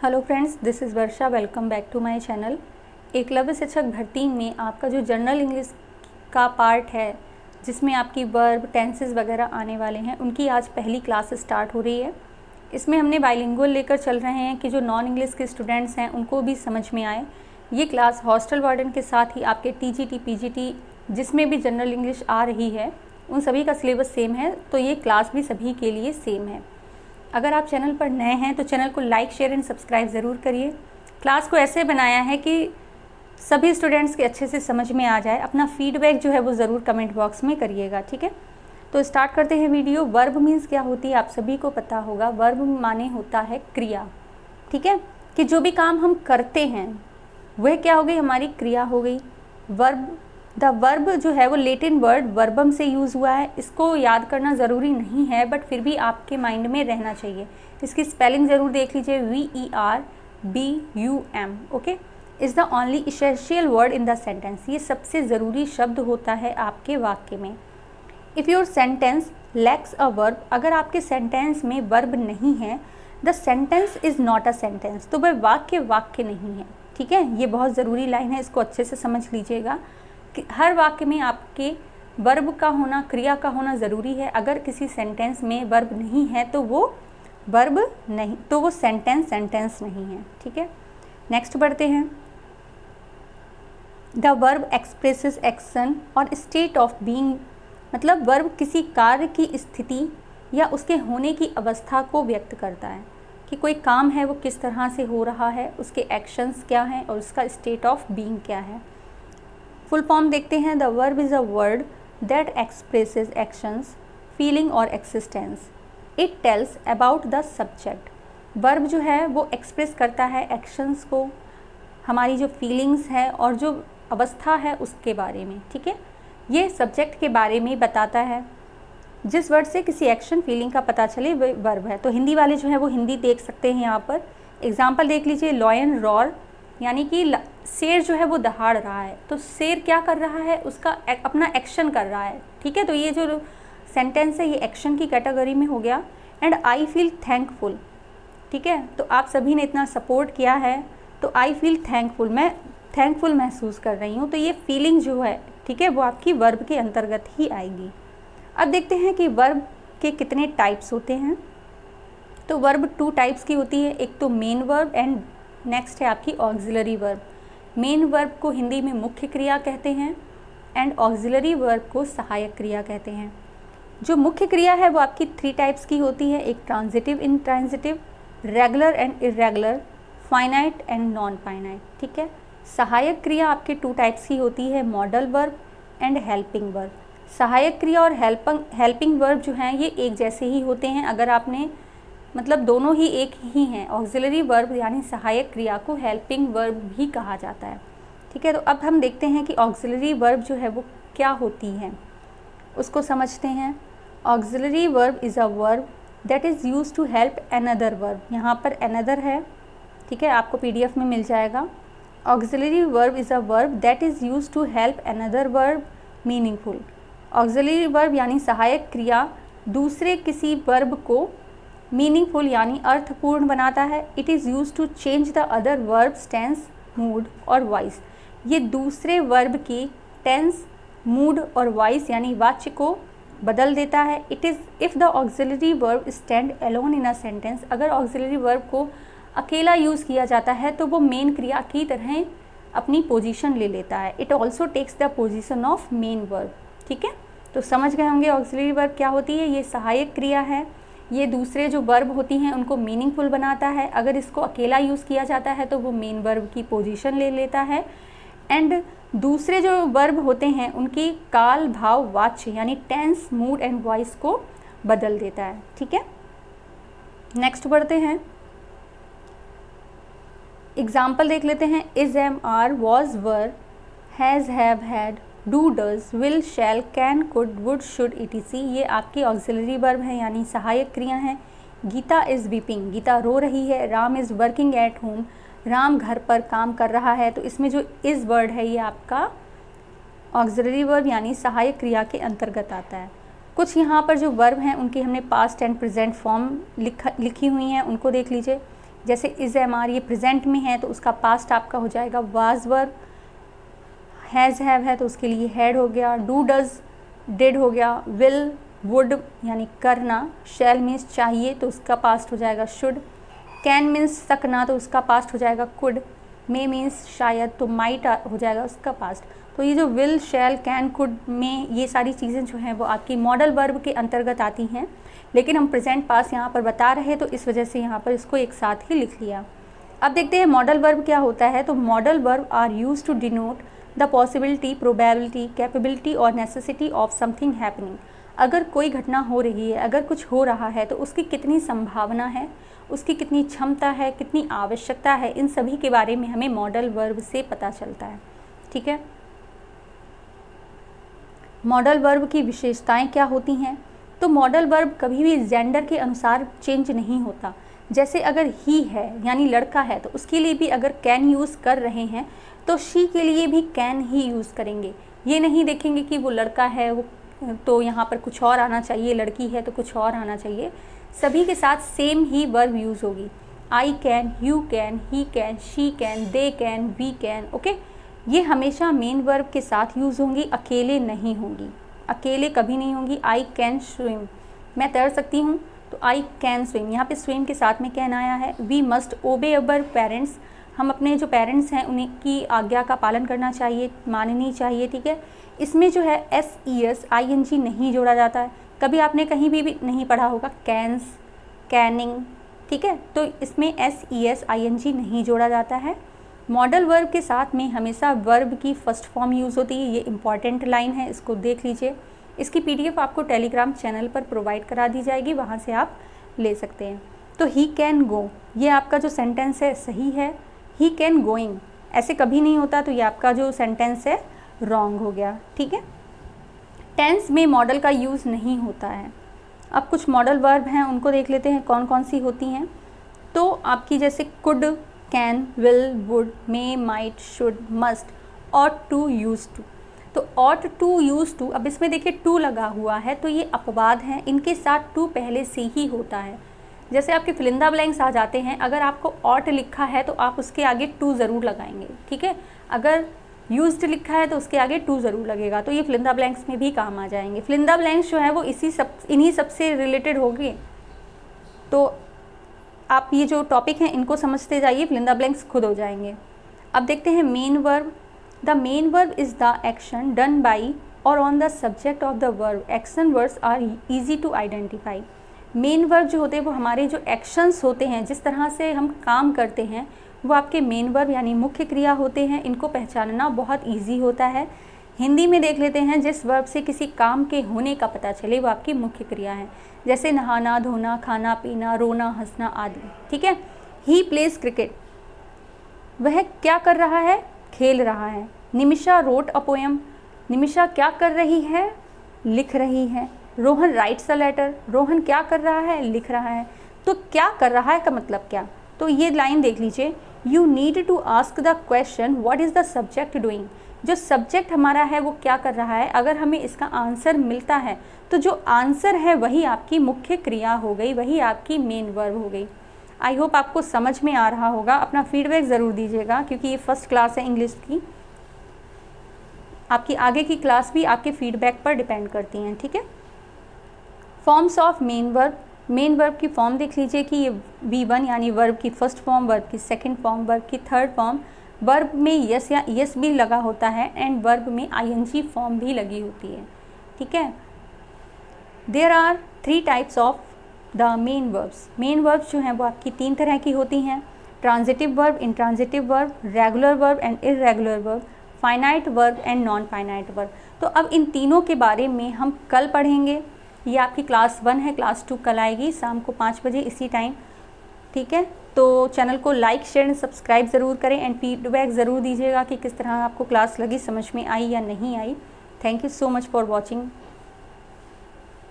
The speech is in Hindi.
Hello friends, this is Varsha. Welcome back to my channel. Eklavya शिक्षक भर्ती में आपका जो जनरल इंग्लिश का पार्ट है, जिसमें आपकी वर्ब, टेंसेस वगैरह आने वाले हैं, उनकी आज पहली क्लास स्टार्ट हो रही है। इसमें हमने बाइलिंगुअल लेकर चल रहे हैं कि जो नॉन इंग्लिश के स्टूडेंट्स हैं उनको भी समझ में आए। ये क्लास हॉस्टल वार्डन के साथ ही आपके टीजीटी, पीजीटी जिसमें भी जनरल इंग्लिश आ रही है उन सभी का सिलेबस सेम है, तो ये क्लास भी सभी के लिए सेम है। अगर आप चैनल पर नए हैं तो चैनल को लाइक, शेयर एंड सब्सक्राइब ज़रूर करिए। क्लास को ऐसे बनाया है कि सभी स्टूडेंट्स के अच्छे से समझ में आ जाए। अपना फीडबैक जो है वो ज़रूर कमेंट बॉक्स में करिएगा, ठीक है। तो स्टार्ट करते हैं वीडियो। वर्ब मीन्स क्या होती है आप सभी को पता होगा। वर्ब माने होता है क्रिया, ठीक है, कि जो भी काम हम करते हैं वह क्या हो गई, हमारी क्रिया हो गई। वर्ब, द वर्ब जो है वो लेटिन वर्ड वर्बम से यूज़ हुआ है। इसको याद करना ज़रूरी नहीं है, बट फिर भी आपके माइंड में रहना चाहिए। इसकी स्पेलिंग ज़रूर देख लीजिए, VERBUM, okay. Is the only essential word in the sentence. ये सबसे ज़रूरी शब्द होता है आपके वाक्य में। If your sentence lakhs a verb, अगर आपके सेंटेंस में वर्ब नहीं है, the sentence is not a sentence, तो वह वाक्य नहीं है, ठीक है। ये बहुत ज़रूरी लाइन है, इसको अच्छे से समझ लीजिएगा कि हर वाक्य में आपके वर्ब का होना, क्रिया का होना ज़रूरी है। अगर किसी सेंटेंस में वर्ब नहीं है तो वो वर्ब नहीं, तो वो सेंटेंस नहीं है, ठीक है। नेक्स्ट बढ़ते हैं। द वर्ब एक्सप्रेसेस एक्शन और स्टेट ऑफ बीइंग, मतलब वर्ब किसी कार्य की स्थिति या उसके होने की अवस्था को व्यक्त करता है कि कोई काम है वो किस तरह से हो रहा है, उसके एक्शंस क्या हैं और उसका स्टेट ऑफ बीइंग क्या है। फुल फॉर्म देखते हैं। The verb is a word that expresses actions, feeling और existence. It tells about the subject. Verb जो है वो एक्सप्रेस करता है एक्शंस को, हमारी जो फीलिंग्स है और जो अवस्था है उसके बारे में, ठीक है। ये सब्जेक्ट के बारे में बताता है। जिस वर्ड से किसी एक्शन, फीलिंग का पता चले वह वर्ब है। तो हिंदी वाले जो है वो हिंदी देख सकते हैं। यहाँ पर एग्जाम्पल देख लीजिए। लॉयन रॉर, यानी कि शेर जो है वो दहाड़ रहा है, तो शेर क्या कर रहा है, उसका अपना एक्शन कर रहा है, ठीक है। तो ये जो सेंटेंस है ये एक्शन की कैटेगरी में हो गया। एंड आई फील थैंकफुल, ठीक है। तो आप सभी ने इतना सपोर्ट किया है तो आई फील थैंकफुल, मैं थैंकफुल महसूस कर रही हूँ। तो ये फीलिंग जो है, ठीक है, वो आपकी वर्ब के अंतर्गत ही आएगी। अब देखते हैं कि वर्ब के कितने टाइप्स होते हैं। तो वर्ब 2 टाइप्स की होती है। एक तो मेन वर्ब एंड नेक्स्ट है आपकी ऑक्सिलरी वर्ब। मेन वर्ब को हिंदी में मुख्य क्रिया कहते हैं एंड ऑक्सिलरी वर्ब को सहायक क्रिया कहते हैं। जो मुख्य क्रिया है वो आपकी 3 टाइप्स की होती है। एक transitive, intransitive, regular and irregular, finite and non finite, ठीक है। सहायक क्रिया आपके 2 टाइप्स की होती है, modal verb and helping verb. सहायक क्रिया और हेल्पिंग वर्ब जो हैं ये एक जैसे ही होते हैं। अगर आपने मतलब दोनों ही एक ही हैं। ऑक्सिलरी वर्ब यानी सहायक क्रिया को हेल्पिंग वर्ब भी कहा जाता है, ठीक है। तो अब हम देखते हैं कि ऑक्सिलरी वर्ब जो है वो क्या होती है, उसको समझते हैं। Auxiliary verb is a verb that is used to help another verb. यहाँ पर अनदर है, ठीक है, आपको PDF में मिल जाएगा। Auxiliary verb is a verb that is used to help another verb meaningful. Auxiliary verb यानी सहायक क्रिया दूसरे किसी वर्ब को मीनिंगफुल यानी अर्थपूर्ण बनाता है। It is use to change the other verbs tense, mood और वॉइस। ये दूसरे वर्ब की टेंस, मूड और वॉइस यानी वाच्य को बदल देता है। It is if the auxiliary verb stand alone in a sentence, अगर ऑक्सिलरी वर्ब को अकेला यूज़ किया जाता है तो वो मेन क्रिया की तरह अपनी पोजीशन ले लेता है। It also takes the position of main verb, ठीक है। तो समझ गए होंगे ऑक्सिलरी वर्ब क्या होती है। ये सहायक क्रिया है, ये दूसरे जो वर्ब होती हैं उनको मीनिंगफुल बनाता है। अगर इसको अकेला यूज़ किया जाता है तो वो मेन वर्ब की पोजीशन ले लेता है। एंड दूसरे जो वर्ब होते हैं उनकी काल, भाव, वाच्य यानी टेंस, मूड एंड वॉइस को बदल देता है, ठीक है। नेक्स्ट बढ़ते हैं। एग्जाम्पल देख लेते हैं। Is, am, are, was, were, has, have, had, do, does, will, shall, can, could, would, should, etc। ये आपकी ऑक्सिलरी वर्ब है यानी सहायक क्रिया हैं। गीता इज़ वीपिंग, गीता रो रही है। Ram is working at home, Ram घर पर काम कर रहा है। तो इसमें जो इज़ वर्ड है ये आपका ऑक्सिलरी वर्ब यानी सहायक क्रिया के अंतर्गत आता है। कुछ यहाँ पर जो वर्ब हैं उनकी हमने पास्ट एंड प्रेजेंट फॉर्म लिखी हुई हैं, उनको देख लीजिए। जैसे इज एम आर ये प्रेजेंट में है तो उसका पास्ट आपका हो जाएगा वाज वर्ब, हैज़ हैव है तो उसके लिए हैड हो गया, डू डज डिड हो गया, विल वुड यानी करना, शैल मीन्स चाहिए तो उसका पास्ट हो जाएगा शुड, कैन मीन्स सकना तो उसका पास्ट हो जाएगा कुड, मे मीन्स शायद तो माइट हो जाएगा उसका पास्ट। तो ये जो विल शैल कैन कुड में ये सारी चीज़ें जो हैं वो आपकी मॉडल वर्ब के अंतर्गत आती हैं, लेकिन हम प्रेजेंट पास यहाँ पर बता रहे हैं तो इस वजह से यहाँ पर इसको एक साथ ही लिख लिया। अब देखते हैं मॉडल वर्ब क्या होता है। तो modal verb are use to denote the possibility, probability, capability और नेसेसिटी ऑफ समथिंग हैपनिंग। अगर कोई घटना हो रही है, अगर कुछ हो रहा है तो उसकी कितनी संभावना है, उसकी कितनी क्षमता है, कितनी आवश्यकता है, इन सभी के बारे में हमें मॉडल वर्ब से पता चलता है। ठीक है, मॉडल वर्ब की विशेषताएं क्या होती हैं। तो मॉडल वर्ब कभी भी जेंडर के अनुसार चेंज नहीं होता। जैसे अगर ही है यानी लड़का है तो उसके लिए भी अगर कैन यूज़ कर रहे हैं तो शी के लिए भी कैन ही यूज़ करेंगे। ये नहीं देखेंगे कि वो लड़का है वो तो यहाँ पर कुछ और आना चाहिए, लड़की है तो कुछ और आना चाहिए। सभी के साथ सेम ही वर्ब यूज़ होगी। I can, you can, he can, she can, they can, we can. Okay, ये हमेशा मेन वर्ब के साथ यूज़ होंगी, अकेले नहीं होंगी, अकेले कभी नहीं होंगी। आई कैन स्विम, मैं तैर सकती हूँ तो आई कैन स्विम, यहाँ पे स्विम के साथ में कैन आया है। वी मस्ट ओबे अवर पेरेंट्स, हम अपने जो पेरेंट्स हैं उन्हीं की आज्ञा का पालन करना चाहिए, माननी चाहिए। ठीक है, इसमें जो है SES ING नहीं जोड़ा जाता है। कभी आपने कहीं भी नहीं पढ़ा होगा कैंस, कैनिंग। ठीक है, तो इसमें SES ING नहीं जोड़ा जाता है। मॉडल वर्ब के साथ में हमेशा वर्ब की फर्स्ट फॉर्म यूज़ होती है। ये इंपॉर्टेंट लाइन है, इसको देख लीजिए। इसकी PDF आपको टेलीग्राम चैनल पर प्रोवाइड करा दी जाएगी, वहाँ से आप ले सकते हैं। तो ही कैन गो, ये आपका जो सेंटेंस है सही है। ही कैन गोइंग ऐसे कभी नहीं होता, तो ये आपका जो सेंटेंस है रॉन्ग हो गया। ठीक है, टेंस में मॉडल का यूज़ नहीं होता है। अब कुछ मॉडल वर्ब हैं उनको देख लेते हैं कौन कौन सी होती हैं। तो आपकी जैसे could, can, will, would, may, might, should, must, ought to, use to. तो ऑट टू, यूज टू, अब इसमें देखिए टू लगा हुआ है तो ये अपवाद हैं, इनके साथ टू पहले से ही होता है। जैसे आपके फिलिंदा ब्लैंक्स आ जाते हैं, अगर आपको ऑट लिखा है तो आप उसके आगे टू ज़रूर लगाएंगे। ठीक है, अगर यूज्ड लिखा है तो उसके आगे टू ज़रूर लगेगा, तो ये फिलिंदा ब्लैंक्स में भी काम आ जाएंगे। फिलिंदा ब्लैंक्स जो है वो इन्हीं सब से रिलेटेड होगी। तो आप ये जो टॉपिक हैं इनको समझते जाइए, फिलिंदा ब्लैंक्स खुद हो जाएंगे। अब देखते हैं main verb. The main verb is the action done by और on the subject of the verb. Action words are easy to identify. Main verb जो होते हैं वो हमारे जो एक्शंस होते हैं, जिस तरह से हम काम करते हैं, वो आपके मेन वर्ब यानी मुख्य क्रिया होते हैं। इनको पहचानना बहुत ईजी होता है। हिंदी में देख लेते हैं, जिस वर्ब से किसी काम के होने का पता चले वो आपकी मुख्य क्रिया है। जैसे नहाना, धोना, खाना पीना, रोना, हंसना आदि। ठीक है, ही प्लेज क्रिकेट, वह क्या कर रहा है, खेल रहा है। Nimisha wrote a poem, Nimisha क्या कर रही है, लिख रही है। Rohan writes a letter, Rohan क्या कर रहा है, लिख रहा है। तो क्या कर रहा है का मतलब क्या, तो ये लाइन देख लीजिए। You need to ask the question what is the subject doing. जो सब्जेक्ट हमारा है वो क्या कर रहा है, अगर हमें इसका आंसर मिलता है तो जो आंसर है वही आपकी मुख्य क्रिया हो गई, वही आपकी मेन वर्ब हो गई। आई होप आपको समझ में आ रहा होगा। अपना फीडबैक ज़रूर दीजिएगा, क्योंकि ये फर्स्ट क्लास है इंग्लिश की। आपकी आगे की क्लास भी आपके फीडबैक पर डिपेंड करती हैं। ठीक है, forms of main verb. Main verb की फॉर्म देख लीजिए कि ये V1 यानी वर्ब की फर्स्ट फॉर्म, वर्ब की सेकंड फॉर्म, वर्ब की थर्ड फॉर्म। वर्ब में यस या यस भी लगा होता है एंड वर्ब में ING फॉर्म भी लगी होती है। ठीक है, there are 3 types of the main verbs. Main verbs जो हैं वो आपकी 3 तरह की होती हैं। Transitive verb, intransitive verb, regular verb and irregular verb, finite verb and non finite verb. तो अब इन तीनों के बारे में हम कल पढ़ेंगे। ये आपकी क्लास 1 है, क्लास 2 कल आएगी शाम को 5 बजे इसी टाइम। ठीक है, तो चैनल को लाइक, शेयर एंड सब्सक्राइब ज़रूर करें एंड फीडबैक ज़रूर दीजिएगा कि किस तरह आपको क्लास लगी, समझ में आई या नहीं आई। Thank you so much for watching.